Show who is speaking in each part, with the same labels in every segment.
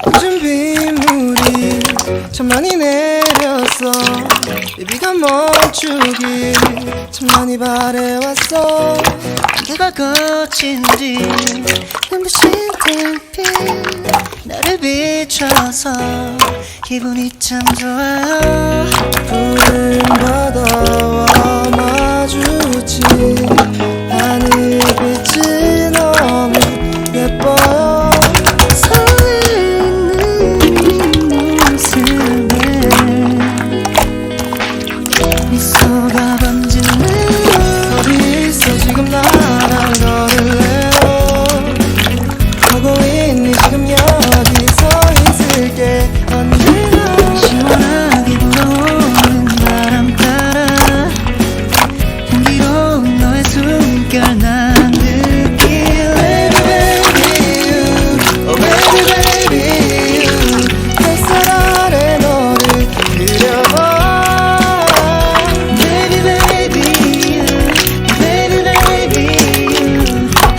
Speaker 1: 요즘 빗물이 참 많이 내렸어. 이 비가 멈추길 참 많이 바래왔어.
Speaker 2: 안개가 거친지 눈부신 달빛 나를 비춰서 기분이 참 좋아요.
Speaker 1: 푸른 바다와 마주친 하늘빛이 너무 예뻐요.
Speaker 2: 설레는 모습에 미소가 번지네.
Speaker 1: 어디 있어 지금 나랑 걸을래요. 보고 있니 지금 여기 서 있을게. 언제나
Speaker 2: 시원하게 불어오는 바람 따라 향기로운 너의 숨결 난 느낄래.
Speaker 1: Baby you, oh baby baby you. 햇살 아래 너를 그려봐.
Speaker 2: Baby baby you, baby baby you.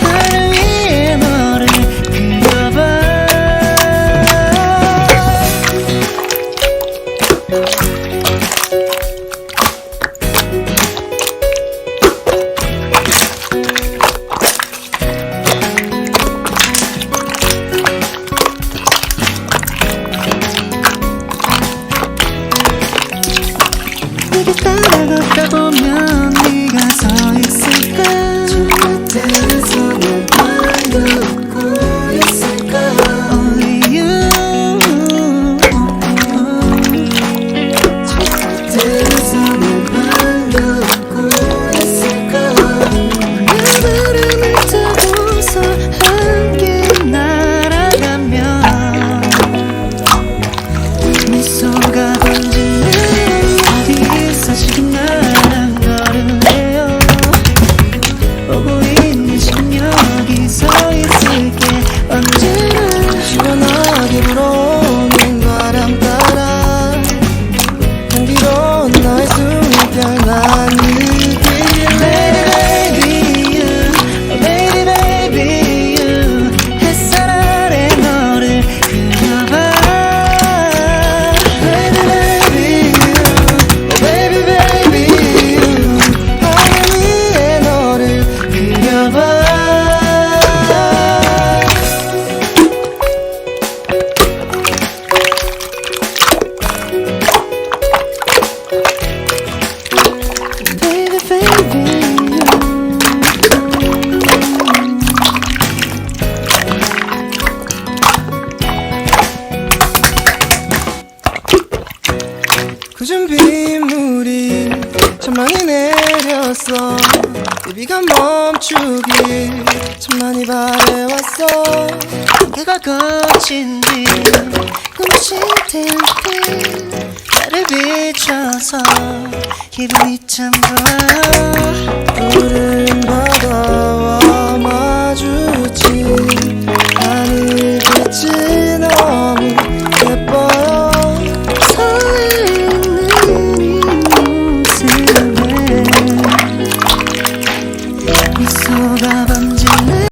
Speaker 2: 하늘 위에 너를 그려봐. 네게 따라 걷다 보면 네가 서 있을까.
Speaker 1: 그때에서 난 듣고 있을까.
Speaker 2: Only you.
Speaker 1: 그때에서 난 듣고 있을까.
Speaker 2: 내 바람을 타고서 함께 날아가면 미소가 번지네. 어디 있어 지금 나랑 걸을래요. 보고 있는 지금 여기 서 있을게. 언제나
Speaker 1: 시원하게 불어오는 바람 따라 향기로운 너의 숨결 난 느낄래.
Speaker 2: Baby you, oh baby baby you. 햇살 아래 너를 그려봐.
Speaker 1: Baby baby you, oh baby baby you. 하늘 위에 너를 그려봐.
Speaker 2: Baby baby
Speaker 1: 굳은 빗물이 참 많이 내렸어. 이 비가 멈추길 참 많이 바래왔어.
Speaker 2: 안개가 거친지 눈부신 달빛 나를 비춰서 기분이 참 좋아요.
Speaker 1: 푸른